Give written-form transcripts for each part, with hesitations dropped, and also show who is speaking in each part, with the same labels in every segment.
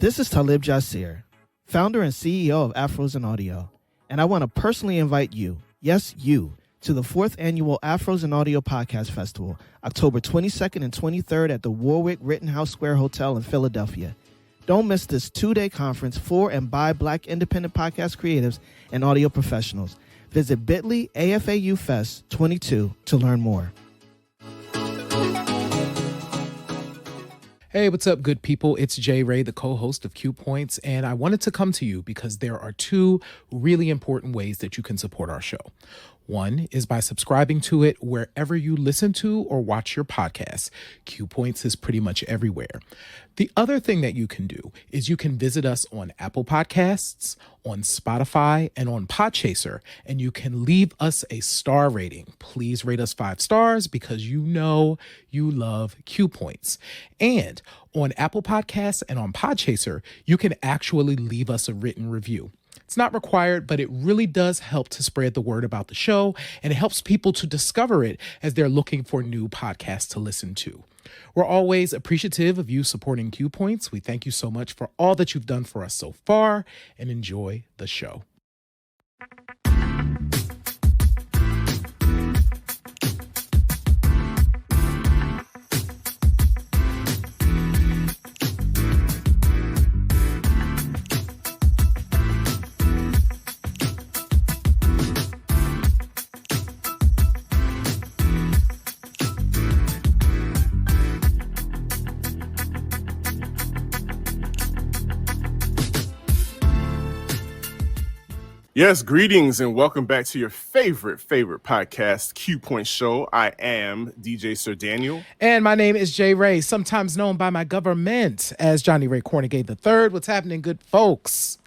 Speaker 1: This is Talib Jasir, founder and CEO of Afros and Audio, and I want to personally invite you, yes, you, to the 4th Annual Afros and Audio Podcast Festival, October 22nd and 23rd at the Warwick Rittenhouse Square Hotel in Philadelphia. Don't miss this 2-day conference for and by Black independent podcast creatives and audio professionals. Visit bit.ly AFAU Fest 22 to learn more.
Speaker 2: Hey, what's up, good people? It's Jay Ray, the co-host of Q Points, and I wanted to come to you because there are 2 really important ways that you can support our show. One is by subscribing to it wherever you listen to or watch your podcasts. Q Points is pretty much everywhere. The other thing that you can do is you can visit us on Apple Podcasts, on Spotify, and on Podchaser, and you can leave us a star rating. Please rate us 5 stars because you know you love Q Points. And on Apple Podcasts and on Podchaser, you can actually leave us a written review. It's not required, but it really does help to spread the word about the show, and it helps people to discover it as they're looking for new podcasts to listen to. We're always appreciative of you supporting Q Points. We thank you so much for all that you've done for us so far, and enjoy the show.
Speaker 3: Yes, greetings and welcome back to your favorite podcast, Q Point Show. I am DJ Sir Daniel.
Speaker 2: And my name is Jay Ray, sometimes known by my government as Johnny Ray Cornegay III. What's happening, good folks?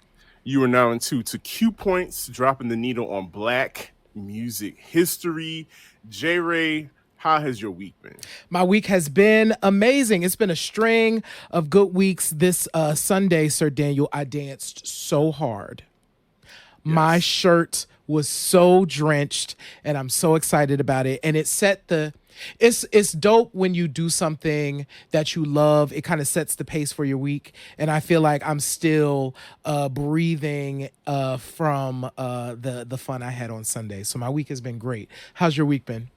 Speaker 3: You are now in tune to Q Points, dropping the needle on Black music history. Jay Ray, how has your week been?
Speaker 2: My week has been amazing. It's been a string of good weeks. This Sunday, Sir Daniel, I danced so hard. Yes. My shirt was so drenched, and I'm so excited about it. And it set it's dope when you do something that you love. It kind of sets the pace for your week. And I feel like I'm still breathing from the fun I had on Sunday. So my week has been great. How's your week been?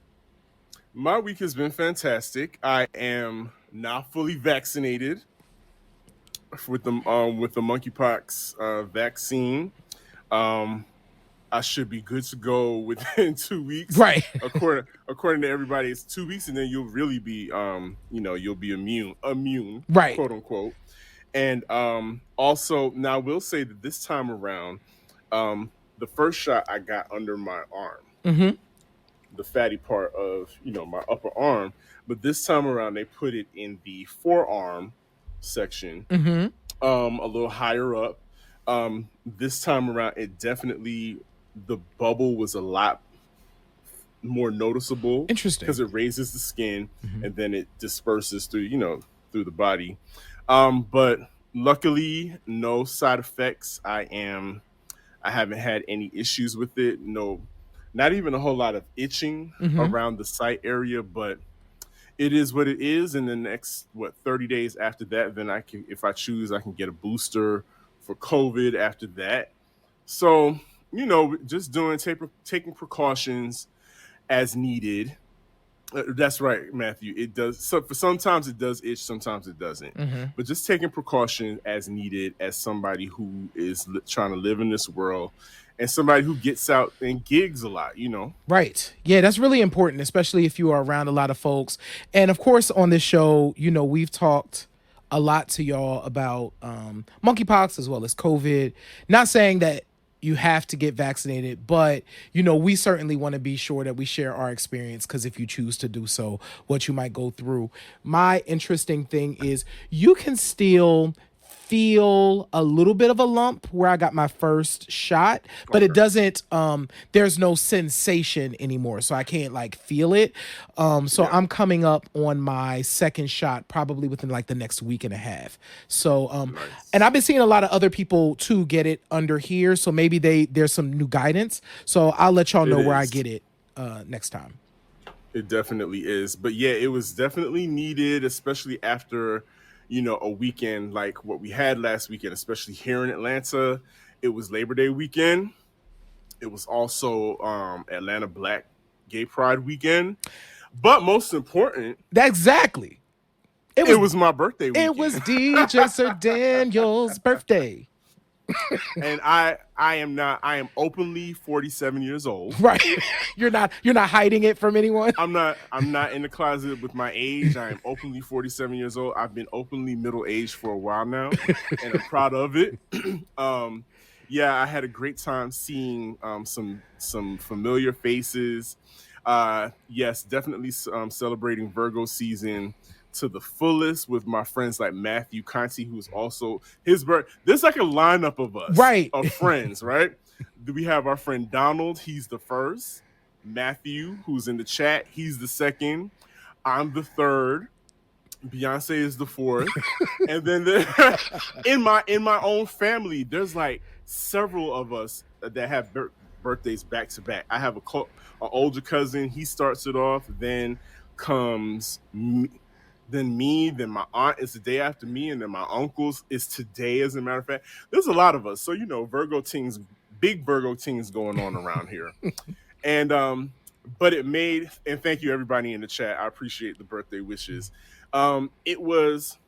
Speaker 3: My week has been fantastic. I am now fully vaccinated with the monkeypox vaccine. I should be good to go within 2 weeks.
Speaker 2: Right.
Speaker 3: According to everybody, it's 2 weeks, and then you'll really be, you'll be immune,
Speaker 2: right,
Speaker 3: quote unquote. And also, now I will say that this time around, the first shot I got under my arm, the fatty part of my upper arm, but this time around they put it in the forearm section, a little higher up. This time around, it definitely, the bubble was a lot more noticeable.
Speaker 2: Interesting.
Speaker 3: Because it raises the skin and then it disperses through the body. But luckily, no side effects. I haven't had any issues with it. No, not even a whole lot of itching around the site area, but it is what it is. And the next, 30 days after that, then I can, if I choose, I can get a booster for COVID after that. So, just taking precautions as needed. That's right, Matthew. It does. So for sometimes it does itch, sometimes it doesn't. But just taking precaution as needed as somebody who is trying to live in this world and somebody who gets out and gigs a lot,
Speaker 2: Right. Yeah, that's really important, especially if you are around a lot of folks. And of course, on this show, we've talked a lot to y'all about monkeypox as well as COVID. Not saying that you have to get vaccinated, but we certainly want to be sure that we share our experience, because if you choose to do so, what you might go through. My interesting thing is you can still feel a little bit of a lump where I got my first shot, but it doesn't, there's no sensation anymore. So I can't feel it. I'm coming up on my second shot probably within the next week and a half. So, nice. And I've been seeing a lot of other people too get it under here. So maybe there's some new guidance. So I'll let y'all know where I get it next time.
Speaker 3: It definitely is. But yeah, it was definitely needed, especially after a weekend like what we had last weekend, especially here in Atlanta. It was Labor Day weekend. It was also Atlanta Black Gay Pride weekend. But most important,
Speaker 2: exactly.
Speaker 3: It was my birthday weekend.
Speaker 2: It was DJ Sir Daniel's birthday.
Speaker 3: And I am openly 47 years old.
Speaker 2: Right. You're not hiding it from anyone.
Speaker 3: I'm not in the closet with my age. I am openly 47 years old. I've been openly middle-aged for a while now, and I'm proud of it. Yeah, I had a great time seeing some familiar faces. Yes, definitely celebrating Virgo season to the fullest with my friends like Matthew Conti, who's also his birth. There's like a lineup of us,
Speaker 2: right,
Speaker 3: of friends, right? We have our friend Donald. He's the first. Matthew, who's in the chat, he's the second. I'm the third. Beyonce is the fourth. And then in my own family, there's like several of us that have birthdays back to back. I have an older cousin. He starts it off. Then comes me. Then my aunt is the day after me, and then my uncle's is today, as a matter of fact. There's a lot of us. So, Virgo teens, big Virgo teens going on around here. And but it made, and thank you everybody in the chat. I appreciate the birthday wishes. It was,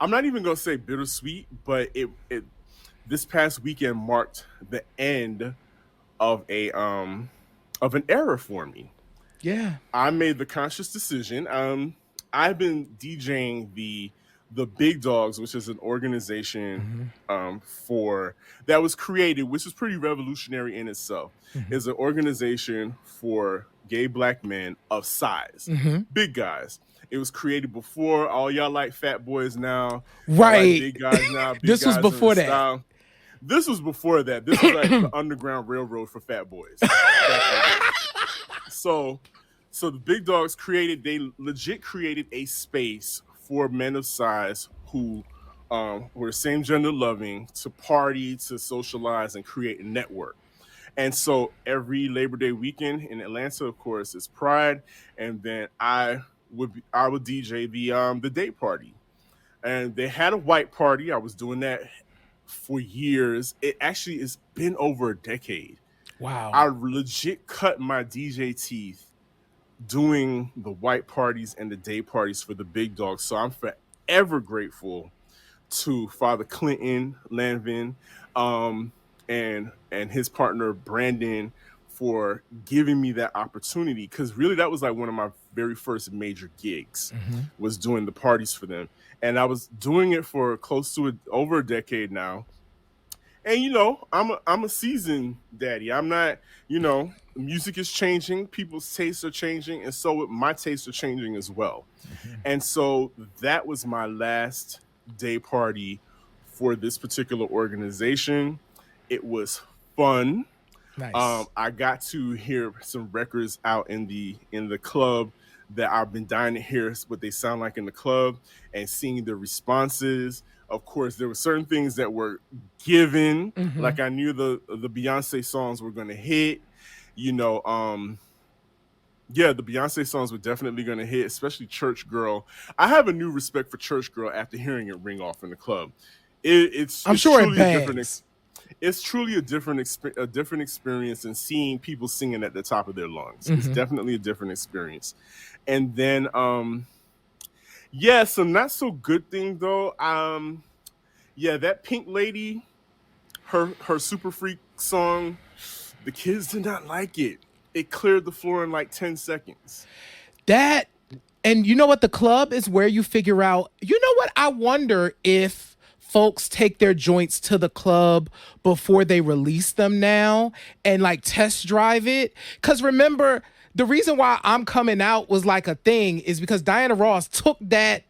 Speaker 3: I'm not even gonna say bittersweet, but it this past weekend marked the end of an era for me.
Speaker 2: Yeah.
Speaker 3: I made the conscious decision. I've been DJing the Big Dogs, which is an organization that was created, which is pretty revolutionary in itself. Is an organization for gay Black men of size, big guys. It was created before all y'all like fat boys now,
Speaker 2: right?
Speaker 3: Like big guys now. Big
Speaker 2: this
Speaker 3: guys
Speaker 2: was before that.
Speaker 3: Style. This was before that. This was like the Underground Railroad for fat boys. So the Big Dogs they legit created a space for men of size who were same gender loving to party, to socialize, and create a network. And so every Labor Day weekend in Atlanta, of course, is Pride, and then I would DJ the day party. And they had a white party. I was doing that for years. It actually has been over a decade.
Speaker 2: Wow.
Speaker 3: I legit cut my DJ teeth doing the white parties and the day parties for the Big Dogs. So I'm forever grateful to Father Clinton Lanvin and his partner Brandon for giving me that opportunity, because really that was like one of my very first major gigs was doing the parties for them. And I was doing it for close to over a decade now. And I'm a seasoned daddy. I'm not, music is changing, people's tastes are changing, and so my tastes are changing as well. And so that was my last day party for this particular organization. It was fun.
Speaker 2: Nice.
Speaker 3: I got to hear some records out in the club that I've been dying to hear what they sound like in the club, and seeing the responses. Of course, there were certain things that were given, like I knew the Beyonce songs were going to hit. The Beyonce songs were definitely going to hit, especially Church Girl. I have a new respect for Church Girl after hearing it ring off in the club. It's
Speaker 2: sure
Speaker 3: truly
Speaker 2: it bangs.
Speaker 3: It's truly a different experience than seeing people singing at the top of their lungs. It's definitely a different experience. And then, some not so good thing though. That Pink Lady, her Super Freak song, the kids did not like it. It cleared the floor in like 10 seconds.
Speaker 2: And you know what? The club is where you figure out, what? I wonder if folks take their joints to the club before they release them now and like test drive it. Because remember, the reason why I'm Coming Out was like a thing is because Diana Ross took that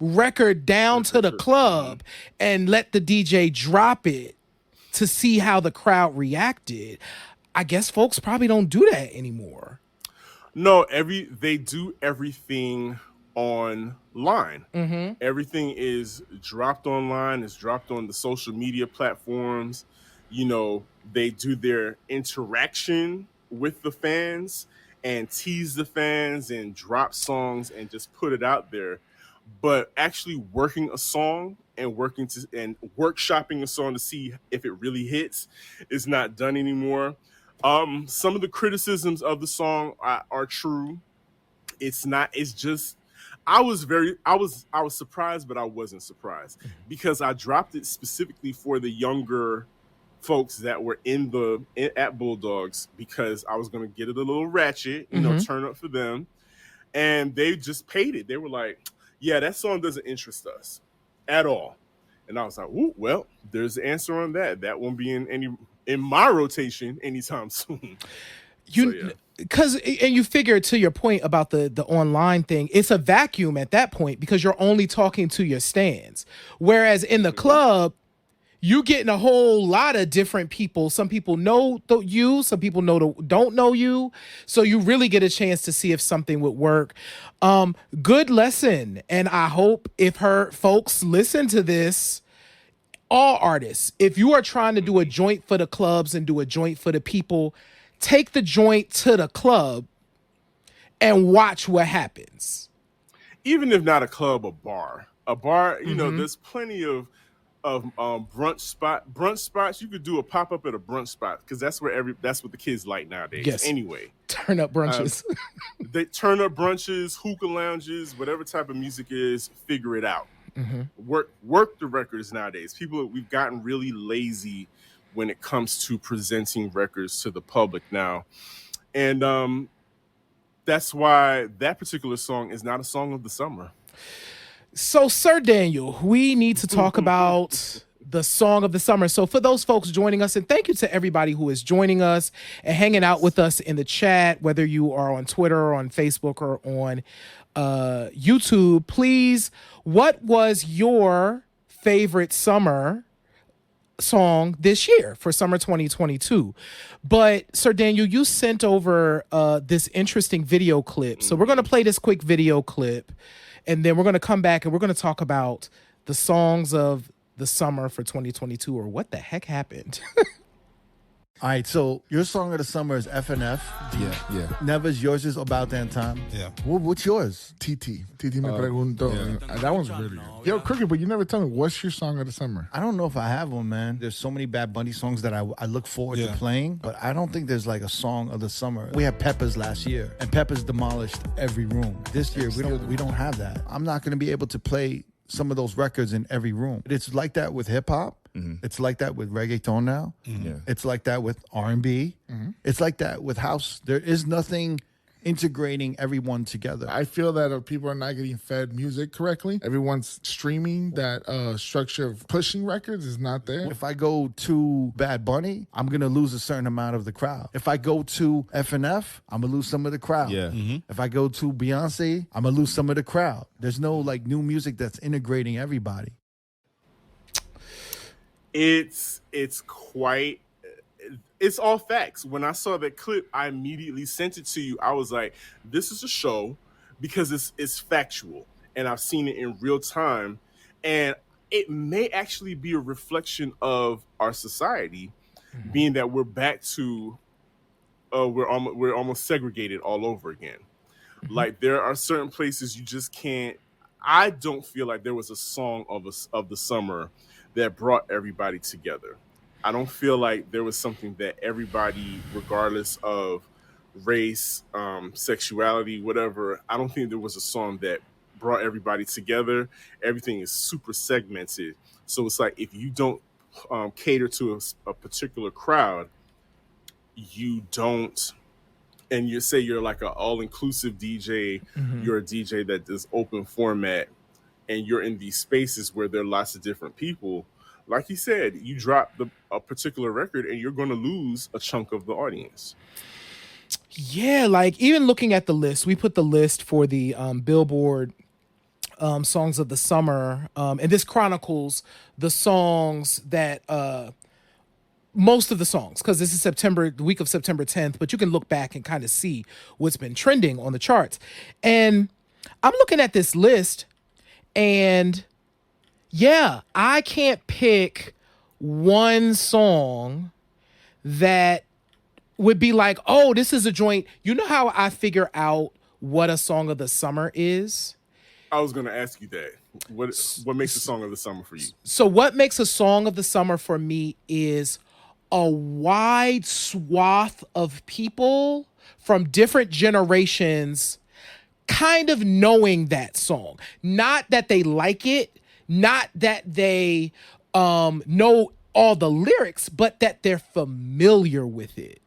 Speaker 2: record down to the club and let the DJ drop it to see how the crowd reacted. I guess folks probably don't do that anymore.
Speaker 3: No, they do everything online. Everything is dropped online. It's dropped on the social media platforms. They do their interaction with the fans and tease the fans and drop songs and just put it out there. but actually working a song and workshopping a song to see if it really hits is not done anymore. Some of the criticisms of the song are true. It's not. It's just. I was surprised, but I wasn't surprised because I dropped it specifically for the younger folks that were at Bulldogs, because I was going to get it a little ratchet, turn up for them. And they just paid it. They were like, yeah, that song doesn't interest us at all. And I was like, ooh, well, there's the answer on that. That won't be in my rotation anytime soon.
Speaker 2: Because and you figure, to your point about the online thing, it's a vacuum at that point because you're only talking to your stands. Whereas in the club, you getting a whole lot of different people. Some people know you, some people don't know you. So you really get a chance to see if something would work. Good lesson. And I hope if her folks listen to this, all artists, if you are trying to do a joint for the clubs and do a joint for the people, take the joint to the club and watch what happens.
Speaker 3: Even if not a club, a bar, there's plenty of brunch spots. You could do a pop-up at a brunch spot because that's what the kids like nowadays.
Speaker 2: Yes.
Speaker 3: Anyway,
Speaker 2: turn up brunches.
Speaker 3: They turn up brunches, hookah lounges, whatever type of music is, figure it out. Work the records nowadays. We've gotten really lazy when it comes to presenting records to the public now. And that's why that particular song is not a song of the summer.
Speaker 2: So, Sir Daniel, we need to talk about the song of the summer. So for those folks joining us, and thank you to everybody who is joining us and hanging out with us in the chat, whether you are on Twitter or on Facebook or on YouTube, please, what was your favorite summer song this year for summer 2022? But Sir Daniel, you sent over this interesting video clip. So we're going to play this quick video clip, and then we're going to come back and we're going to talk about the songs of the summer for 2022, or what the heck happened.
Speaker 4: All right, so your song of the summer is FNF.
Speaker 5: Yeah.
Speaker 4: Never's, yours is About Damn Time.
Speaker 5: Yeah.
Speaker 4: What's yours?
Speaker 5: TT me preguntó. Yeah. That one's really good. Yo, Crooked, but you never tell me, what's your song of the summer?
Speaker 4: I don't know if I have one, man. There's so many Bad Bunny songs that I look forward to playing, but I don't think there's like a song of the summer. We had Peppers last year, and Peppers demolished every room. This year, we don't have that. I'm not going to be able to play some of those records in every room. It's like that with hip-hop. Mm-hmm. It's like that with reggaeton now. Mm-hmm. Yeah. It's like that with R&B. Mm-hmm. It's like that with house. There is nothing integrating everyone together.
Speaker 5: I feel that people are not getting fed music correctly. Everyone's streaming. That structure of pushing records is not there.
Speaker 4: If I go to Bad Bunny, I'm going to lose a certain amount of the crowd. If I go to FNF, I'm going to lose some of the crowd. Yeah. Mm-hmm. If I go to Beyonce, I'm going to lose some of the crowd. There's no like new music that's integrating everybody.
Speaker 3: It's all facts. When I saw that clip, I immediately sent it to you. I was like, this is a show because it's factual, and I've seen it in real time, and it may actually be a reflection of our society, being that we're back to we're almost segregated all over again. Mm-hmm. Like there are certain places you just can't. I don't feel like there was a song of the summer that brought everybody together. I don't feel like there was something that everybody, regardless of race, sexuality, whatever, I don't think there was a song that brought everybody together. Everything is super segmented. So it's like if you don't cater to a particular crowd, you don't, and you say you're like an all-inclusive DJ, you're a DJ that does open format, and you're in these spaces where there are lots of different people. Like he said, you drop a particular record and you're going to lose a chunk of the audience.
Speaker 2: Yeah, like even looking at the list, we put the list for the Billboard songs of the summer, and this chronicles the songs that most of the songs, because this is the week of September 10th, but you can look back and kind of see what's been trending on the charts. And I'm looking at this list, and yeah, I can't pick one song that would be like, oh, this is a joint. You know how I figure out what a song of the summer is?
Speaker 3: I was going to ask you that. What makes a song of the summer for you?
Speaker 2: So what makes a song of the summer for me is a wide swath of people from different generations kind of knowing that song. Not that they like it, not that they know all the lyrics, but that they're familiar with it.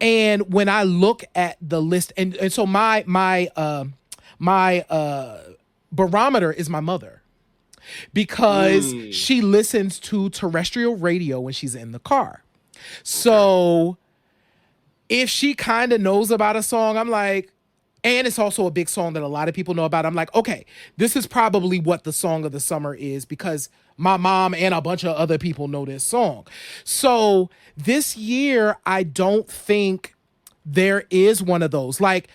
Speaker 2: And when I look at the list, and so my barometer is my mother, because she listens to terrestrial radio when she's in the car. So if she kind of knows about a song, I'm like, and it's also a big song that a lot of people know about, I'm like, okay, this is probably what the song of the summer is, because my mom and a bunch of other people know this song. So this year, I don't think there is one of those. Like,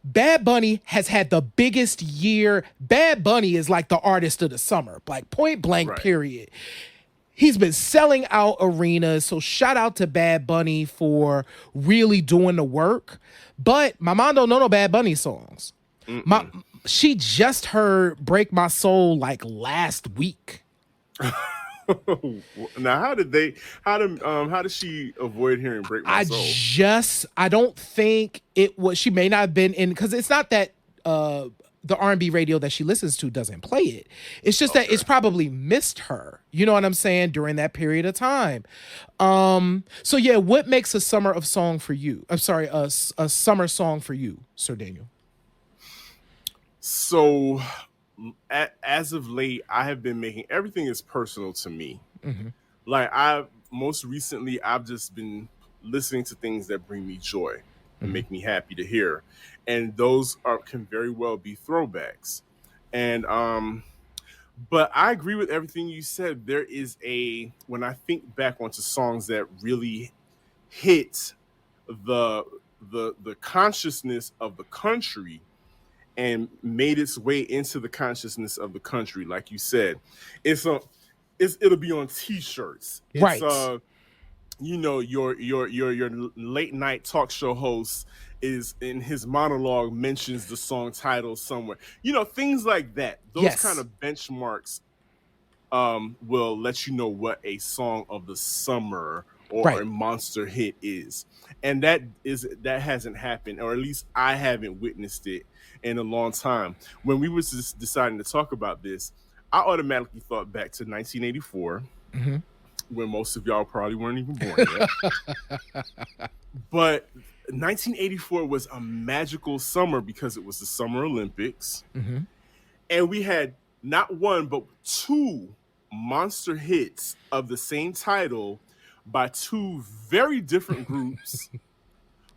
Speaker 2: Bad Bunny has had the biggest year. Bad Bunny is like the artist of the summer, like point blank, period. He's been selling out arenas. So shout out to Bad Bunny for really doing the work. But my mom don't know no Bad Bunny songs. She just heard Break My Soul like last week.
Speaker 3: Now, how did she avoid hearing Break My Soul?
Speaker 2: I don't think it was, she may not have been in, because it's not that the R&B radio that she listens to doesn't play it. It's just that it's probably missed her. You know what I'm saying? During that period of time. So yeah, what makes a summer of song for you? I'm sorry, a summer song for you, Sir Daniel?
Speaker 3: So as of late, I have been making everything is personal to me. Like most recently, I've just been listening to things that bring me joy and make me happy to hear. And those can very well be throwbacks. And but I agree with everything you said. There is when I think back onto songs that really hit the consciousness of the country and made its way into the consciousness of the country, like you said, it'll be on T-shirts.
Speaker 2: Right.
Speaker 3: You know, your late night talk show host is in his monologue mentions the song title somewhere. You know, things like that. Those kind of benchmarks will let you know what a song of the summer or a monster hit is. And that hasn't happened, or at least I haven't witnessed it in a long time. When we was just deciding to talk about this, I automatically thought back to 1984, when most of y'all probably weren't even born yet. But 1984 was a magical summer because it was the Summer Olympics. And we had not one, but two monster hits of the same title by two very different groups,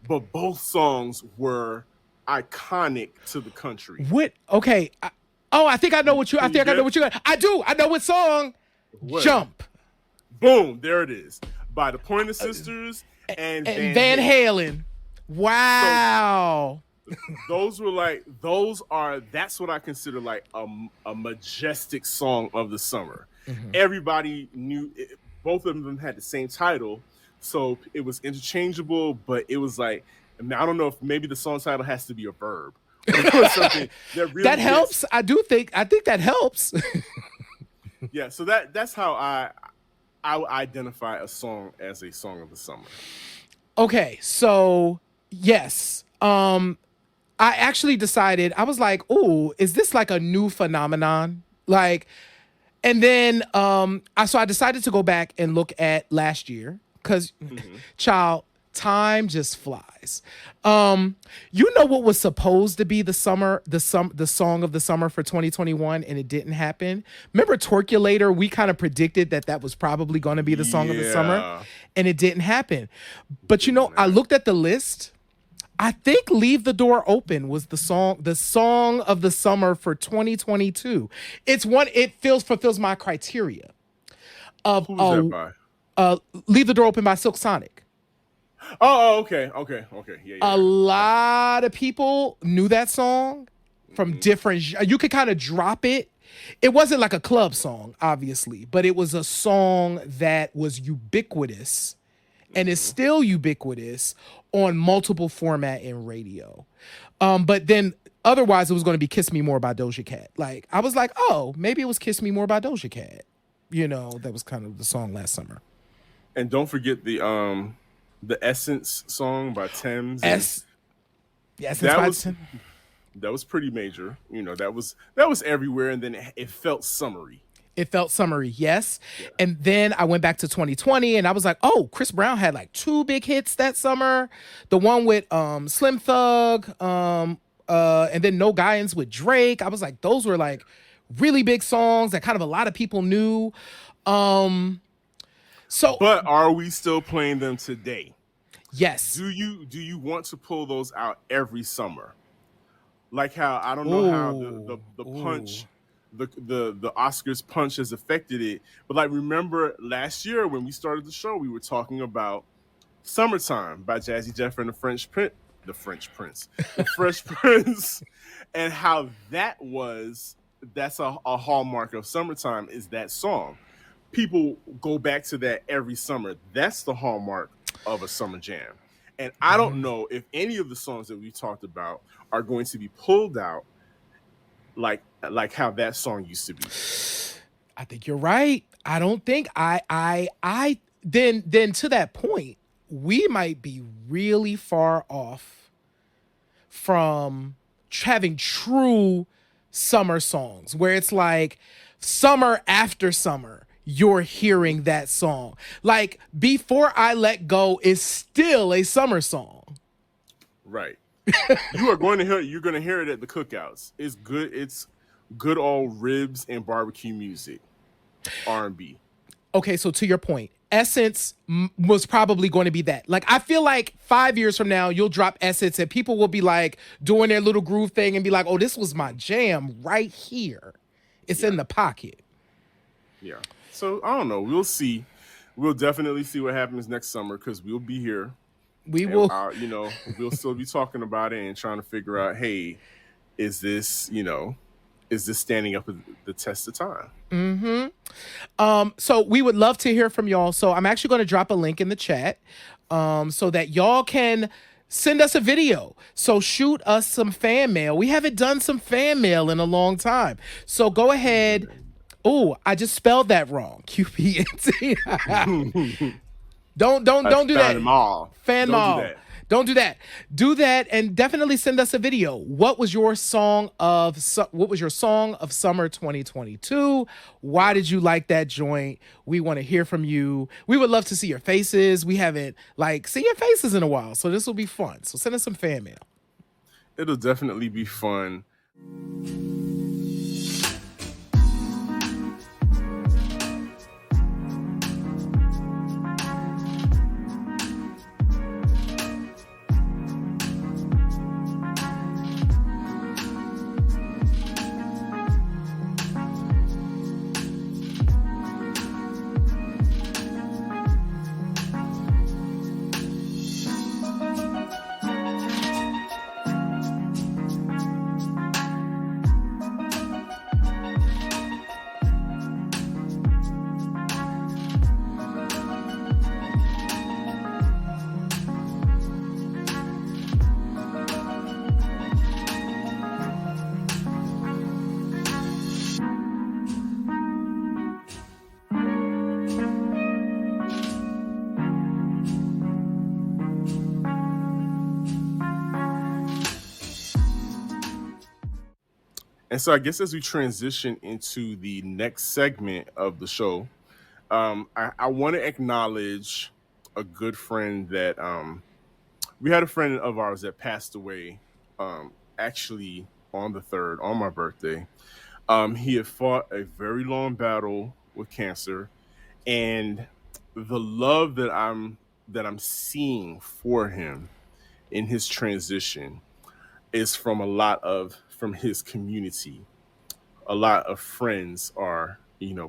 Speaker 3: but both songs were iconic to the country.
Speaker 2: What? Okay. I think I know what you. I think I know what you. I do. I know what song. What? Jump.
Speaker 3: Boom! There it is. By the Pointer Sisters and
Speaker 2: Van Halen. Wow.
Speaker 3: So that's what I consider like a majestic song of the summer. Everybody knew it, both of them had the same title, so it was interchangeable, but it was like, I don't know if maybe the song title has to be a verb or something that
Speaker 2: helps. I think that helps.
Speaker 3: Yeah, so that's how I identify a song as a song of the summer. Okay,
Speaker 2: so yes. I actually decided, I was like, oh, is this like a new phenomenon? Like, and then I decided to go back and look at last year, because child, time just flies. You know what was supposed to be the song of the summer for 2021, and it didn't happen. Remember Torculator? We kind of predicted that was probably going to be the song of the summer, and it didn't happen. But I looked at the list. I think "Leave the Door Open" was the song of the summer for 2022. It's one. It fulfills my criteria of
Speaker 3: Who's that
Speaker 2: by? "Leave the Door Open" by Silk Sonic.
Speaker 3: Oh, okay. Yeah.
Speaker 2: A lot of people knew that song from different. You could kind of drop it. It wasn't like a club song, obviously, but it was a song that was ubiquitous, and is still ubiquitous on multiple format in radio. But then Otherwise, it was going to be Kiss Me More by Doja Cat. Like, I was like, oh, maybe it was Kiss Me More by Doja Cat. You know, that was kind of the song last summer.
Speaker 3: And don't forget the Essence song by Thames. That was pretty major. You know, that was everywhere, and then it felt summery.
Speaker 2: It felt summery, yes. Yeah. And then I went back to 2020 and I was like, oh, Chris Brown had like 2 big hits that summer. The one with Slim Thug, and then No Guidance with Drake. I was like, those were like really big songs that kind of a lot of people knew. But
Speaker 3: are we still playing them today?
Speaker 2: Yes.
Speaker 3: Do you want to pull those out every summer? Like how, I don't know how the punch, the Oscars punch has affected it. But like, remember last year when we started the show, we were talking about Summertime by Jazzy Jeff and the Fresh Prince, and how that's a hallmark of Summertime is that song. People go back to that every summer. That's the hallmark of a summer jam. And I don't know if any of the songs that we talked about are going to be pulled out like how that song used to be.
Speaker 2: I think you're right. I don't think then to that point, we might be really far off from having true summer songs where it's like summer after summer, you're hearing that song. Like Before I Let Go is still a summer song.
Speaker 3: Right. You're going to hear it at the cookouts. It's good. It's good old ribs and barbecue music, R&B.
Speaker 2: Okay, so to your point, Essence was probably going to be that. Like, I feel like 5 years from now, you'll drop Essence and people will be like doing their little groove thing and be like, oh, this was my jam right here. It's in the pocket.
Speaker 3: Yeah. So I don't know. We'll see. We'll definitely see what happens next summer because we'll be here.
Speaker 2: We will.
Speaker 3: We'll still be talking about it and trying to figure out, hey, is this standing up to the test of time?
Speaker 2: Mm-hmm. So we would love to hear from y'all. So I'm actually going to drop a link in the chat so that y'all can send us a video. So shoot us some fan mail. We haven't done some fan mail in a long time. So go ahead. Oh, I just spelled that wrong. QPNT. Don't do that. Fan mall. Don't do that. Do that and definitely send us a video. What was your song of summer 2022? Why did you like that joint? We want to hear from you. We would love to see your faces. We haven't seen your faces in a while, so this will be fun. So send us some fan mail.
Speaker 3: It'll definitely be fun. And so I guess as we transition into the next segment of the show, I want to acknowledge a good friend that we had a friend of ours that passed away actually on the 3rd, on my birthday. He had fought a very long battle with cancer, and the love that I'm seeing for him in his transition is from his community. A lot of friends are,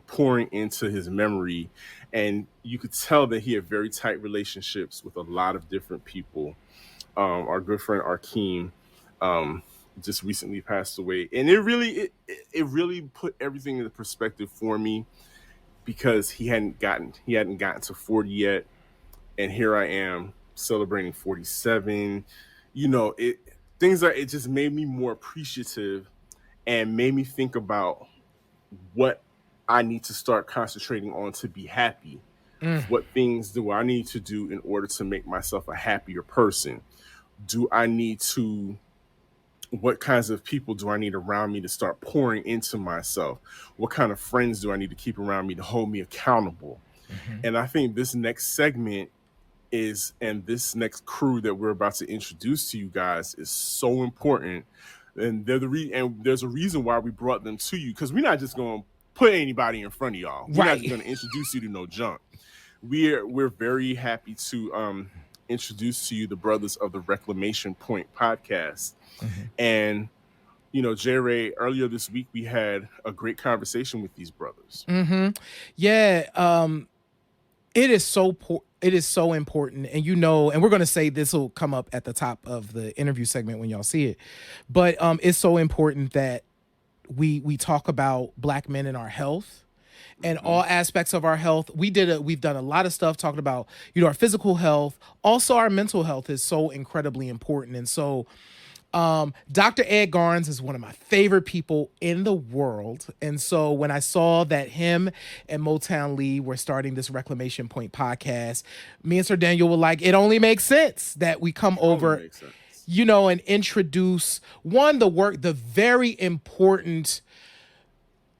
Speaker 3: pouring into his memory, and you could tell that he had very tight relationships with a lot of different people. Our good friend Akeem just recently passed away, and it really put everything into perspective for me, because he hadn't gotten to 40 yet, and here I am celebrating 47. it just made me more appreciative and made me think about what I need to start concentrating on to be happy. What things do I need to do in order to make myself a happier person? What kinds of people do I need around me to start pouring into myself? What kind of friends do I need to keep around me to hold me accountable? And I think this next segment and this next crew that we're about to introduce to you guys is so important. And there's a reason why we brought them to you, because we're not just going to put anybody in front of y'all. We're not going to introduce you to no junk. We're very happy to introduce to you the brothers of the Reclamation Point Podcast. And J. Ray, earlier this week we had a great conversation with these brothers.
Speaker 2: Yeah, it is so important, and and we're going to say this will come up at the top of the interview segment when y'all see it, but it's so important that we talk about Black men and our health. And all aspects of our health. We've done a lot of stuff talking about, our physical health. Also, our mental health is so incredibly important. And so Dr. Ed Garnes is one of my favorite people in the world. And so when I saw that him and Moetown Lee were starting this Reclamation Point podcast, me and Sir Daniel were like, it only makes sense that we come over, and introduce the very important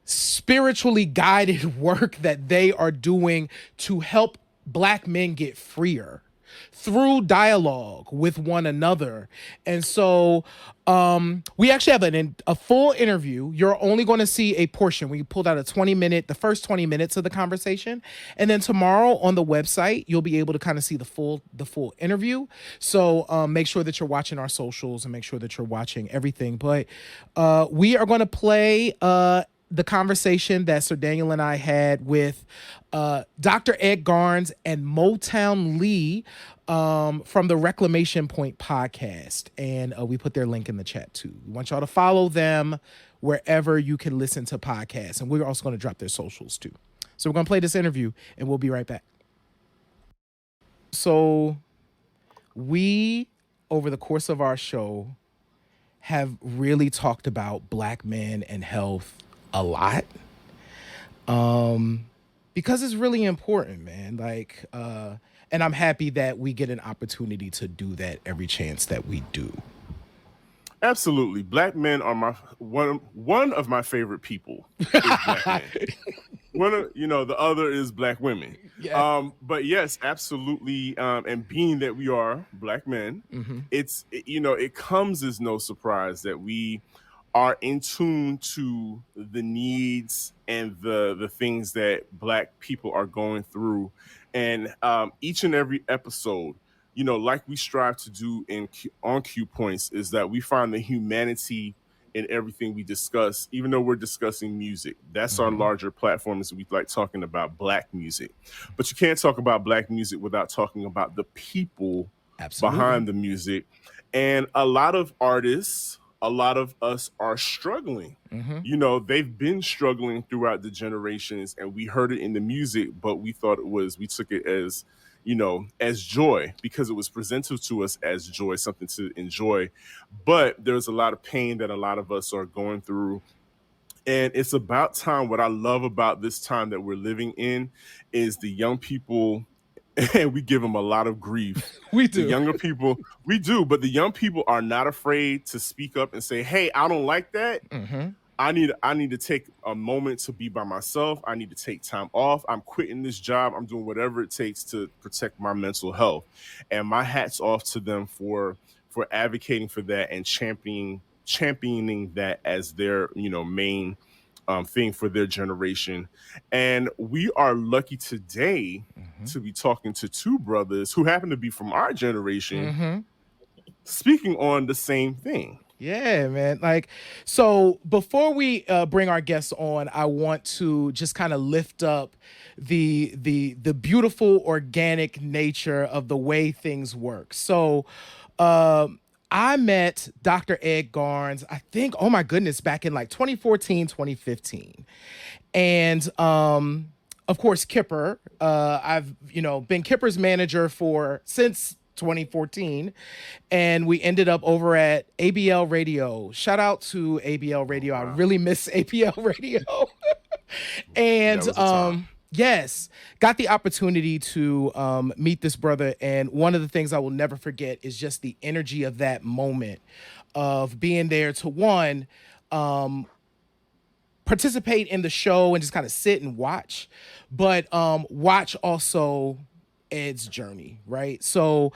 Speaker 2: spiritually guided work that they are doing to help Black men get freer through dialogue with one another. And so we actually have a full interview. You're only going to see a portion. We pulled out the first 20 minutes of the conversation. And then tomorrow on the website, you'll be able to kind of see the full interview. So make sure that you're watching our socials and make sure that you're watching everything. But we are going to play the conversation that Sir Daniel and I had with Dr. Ed Garnes and Moetown Lee from the Reclamation Point Podcast. And we put their link in the chat too. We want y'all to follow them wherever you can listen to podcasts. And we're also going to drop their socials too. So we're going to play this interview and we'll be right back. So we, over the course of our show, have really talked about Black men and health a lot, because it's really important, man. And I'm happy that we get an opportunity to do that every chance that we do.
Speaker 3: Absolutely. Black men are one of my favorite people is Black men. The other is Black women. Yeah. But yes, absolutely. And being that we are Black men, it comes as no surprise that we are in tune to the needs and the things that Black people are going through. And each and every episode, like we strive to do on Q Points, is that we find the humanity in everything we discuss, even though we're discussing music. That's our larger platform, is we like talking about Black music. But you can't talk about Black music without talking about the people behind the music. And a lot of artists, a lot of us are struggling. They've been struggling throughout the generations, and we heard it in the music, but we took it as, as joy, because it was presented to us as joy, something to enjoy. But there's a lot of pain that a lot of us are going through. And it's about time. What I love about this time that we're living in is the young people, and we give them a lot of grief.
Speaker 2: We do.
Speaker 3: The younger people, we do, but the young people are not afraid to speak up and say, hey, I don't like that. I need to take a moment to be by myself. I need to take time off. I'm quitting this job. I'm doing whatever it takes to protect my mental health. And my hat's off to them for advocating for that and championing that as their, main thing for their generation. And we are lucky today to be talking to two brothers who happen to be from our generation, speaking on the same thing.
Speaker 2: Yeah, man. So before we bring our guests on, I want to just kind of lift up the beautiful organic nature of the way things work. So I met Dr. Ed Garnes, I think, oh my goodness, back in 2014, 2015. And of course, Kipper, I've, been Kipper's manager since 2014, and we ended up over at ABL Radio. Shout out to ABL Radio. I really miss ABL Radio. And yes, got the opportunity to meet this brother, and one of the things I will never forget is just the energy of that moment of being there to participate in the show and just kind of sit and watch, but watch also Ed's journey, right? So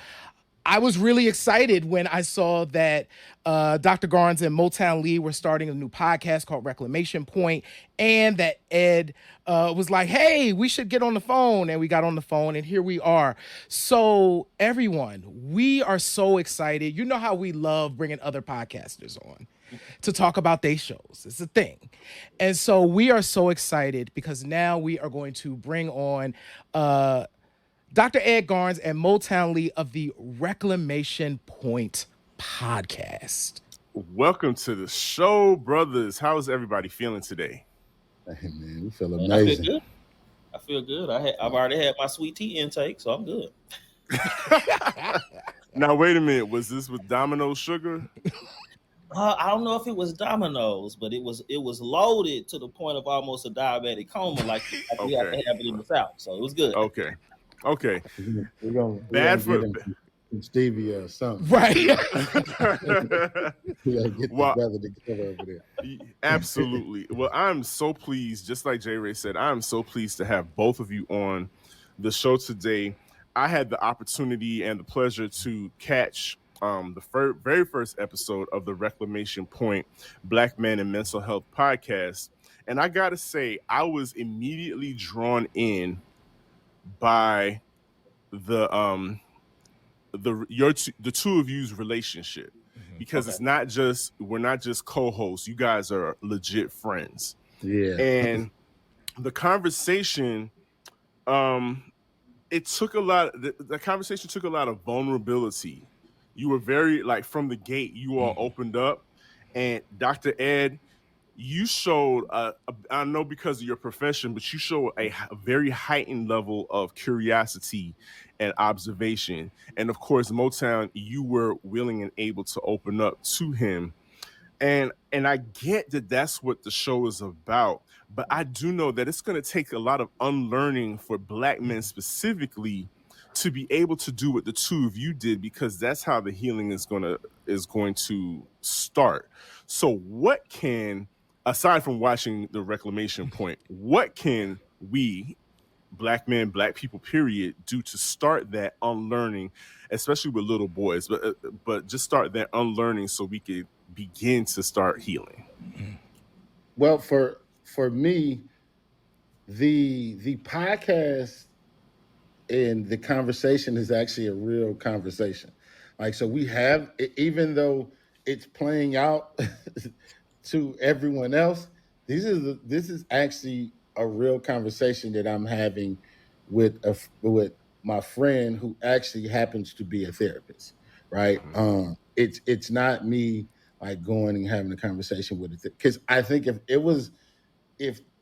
Speaker 2: I was really excited when I saw that Dr. Garnes and Moetown Lee were starting a new podcast called Reclamation Point, and that Ed was like, hey, we should get on the phone. And we got on the phone, and here we are. So everyone, we are so excited. You know how we love bringing other podcasters on to talk about their shows. It's a thing. And so we are so excited because now we are going to bring on Dr. Ed Garnes and Moetown Lee of the Reclamation Point Podcast.
Speaker 3: Welcome to the show, brothers. How is everybody feeling today?
Speaker 6: Hey, man, we feel amazing.
Speaker 7: I feel good. I've already had my sweet tea intake, so I'm good.
Speaker 3: Now, wait a minute. Was this with Domino sugar?
Speaker 7: I don't know if it was Domino's, but it was loaded to the point of almost a diabetic coma, like we have to have it in the South. So it was good.
Speaker 3: Okay.
Speaker 6: We're gonna
Speaker 3: Bad for
Speaker 6: some stevia or something.
Speaker 2: Right.
Speaker 6: We gotta get the brother together over there.
Speaker 3: Absolutely. Well, I'm so pleased, just like J. Ray said, I'm so pleased to have both of you on the show today. I had the opportunity and the pleasure to catch the very first episode of the Reclamation Point Black Men and Mental Health podcast. And I got to say, I was immediately drawn in by the two of you's relationship, because we're not just co-hosts. You guys are legit friends.
Speaker 6: Yeah.
Speaker 3: And the conversation, the conversation took a lot of vulnerability. You were very, like, from the gate, you all opened up, and Dr. Ed, you showed, I know because of your profession, but you showed a very heightened level of curiosity and observation. And of course, Moetown, you were willing and able to open up to him. And I get that that's what the show is about, but I do know that it's going to take a lot of unlearning for Black men specifically to be able to do what the two of you did, because that's how the healing is going to start. So what can, aside from watching the Reclamation Point, what can we, Black men, Black people, period, do to start that unlearning, especially with little boys, but just start that unlearning so we could begin to start healing?
Speaker 6: Well, for me, the podcast and the conversation is actually a real conversation. Like, so we have, even though it's playing out to everyone else, this is actually a real conversation that I'm having with my friend who actually happens to be a therapist, right? It's not me like going and having a conversation with it, because I think if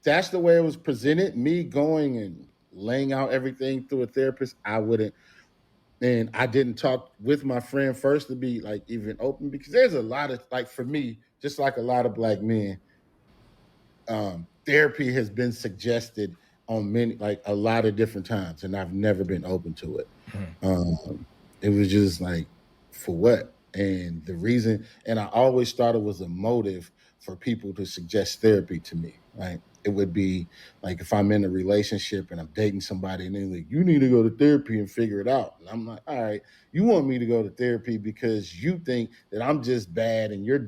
Speaker 6: that's the way it was presented, me going and laying out everything through a therapist, I wouldn't. And I didn't talk with my friend first to be like even open, because there's a lot of, like, for me, just like a lot of Black men, therapy has been suggested on a lot of different times, and I've never been open to it. It was just like, for what? And the reason, and I always thought it was a motive for people to suggest therapy to me, right? It would be like, if I'm in a relationship and I'm dating somebody and they're like, you need to go to therapy and figure it out. And I'm like, all right, you want me to go to therapy because you think that I'm just bad and you're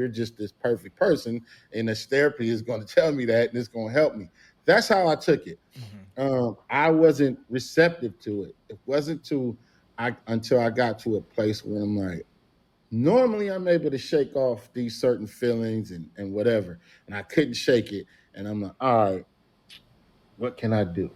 Speaker 6: just this perfect person, and this therapy is going to tell me that and it's going to help me. That's how I took it. I wasn't receptive to it. It wasn't until I got to a place where I'm like, normally I'm able to shake off these certain feelings and whatever, and I couldn't shake it. And I'm like, all right, what can I do?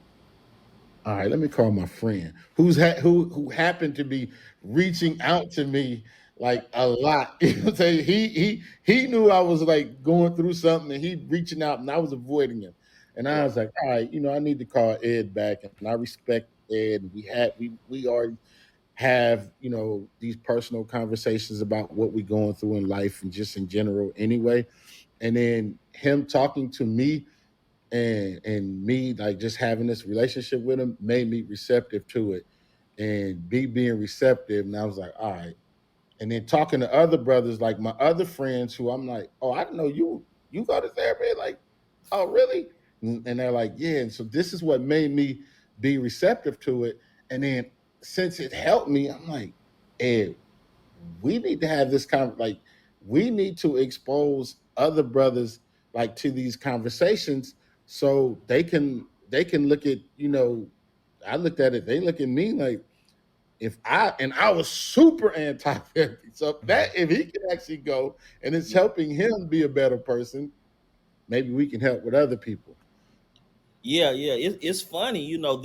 Speaker 6: All right, let me call my friend who happened to be reaching out to me like a lot. You know what I'm saying? He knew I was like going through something, and he reaching out, and I was avoiding him. And I was like, all right, I need to call Ed back, and I respect Ed. We already, have, you know, these personal conversations about what we're going through in life and just in general anyway. And then him talking to me and me like just having this relationship with him made me receptive to it, and being receptive. And I was like, all right. And then talking to other brothers, like my other friends who I'm like, oh, I didn't know you go to therapy. Like, oh, really? And they're like, yeah. And so this is what made me be receptive to it. And then since it helped me, I'm like, Ed, we need to have this like, we need to expose other brothers like to these conversations so they can look at, you know, I looked at it, they look at me like, I was super anti-therapy. So that if he can actually go and it's helping him be a better person, maybe we can help with other people.
Speaker 7: Yeah. It's funny, you know,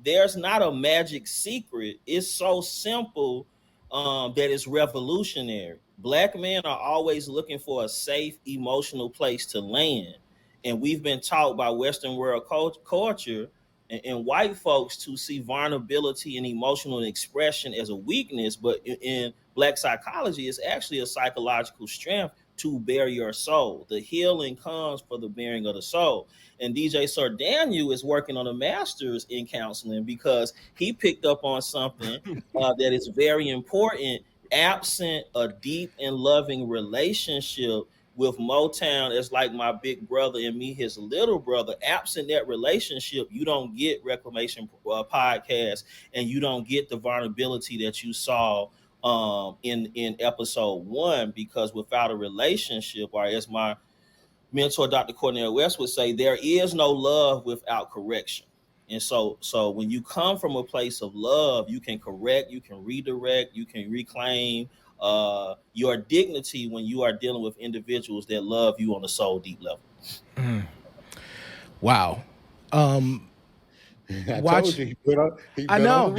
Speaker 7: there's not a magic secret. It's so simple that it's revolutionary. Black men are always looking for a safe emotional place to land. And we've been taught by Western world culture and white folks to see vulnerability and emotional expression as a weakness. But in Black psychology, it's actually a psychological strength to bear your soul. The healing comes for the bearing of the soul. And DJ Sir Daniel is working on a master's in counseling because he picked up on something that is very important. Absent a deep and loving relationship with Moetown as like my big brother and me, his little brother, absent that relationship, you don't get Reclamation Podcast, and you don't get the vulnerability that you saw in episode 1, because without a relationship, or as my mentor, Dr. Cornell West, would say, there is no love without correction. And so when you come from a place of love, you can correct, you can redirect, you can reclaim your dignity when you are dealing with individuals that love you on a soul deep level.
Speaker 2: Wow.
Speaker 6: Told you,
Speaker 2: I know,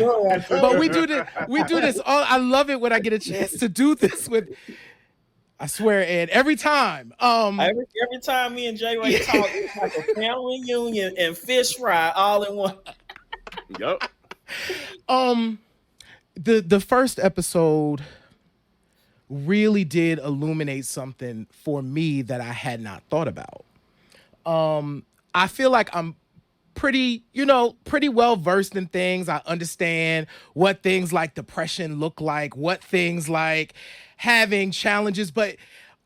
Speaker 2: but we do this. I love it when I get a chance to do this with. I swear, Ed, every time.
Speaker 7: Every time me and Jay Ray talk, it's like a family reunion and fish fry all in one.
Speaker 3: Yep.
Speaker 2: The first episode really did illuminate something for me that I had not thought about. I feel like I'm pretty well versed in things. I understand what things like depression look like, what things like having challenges. But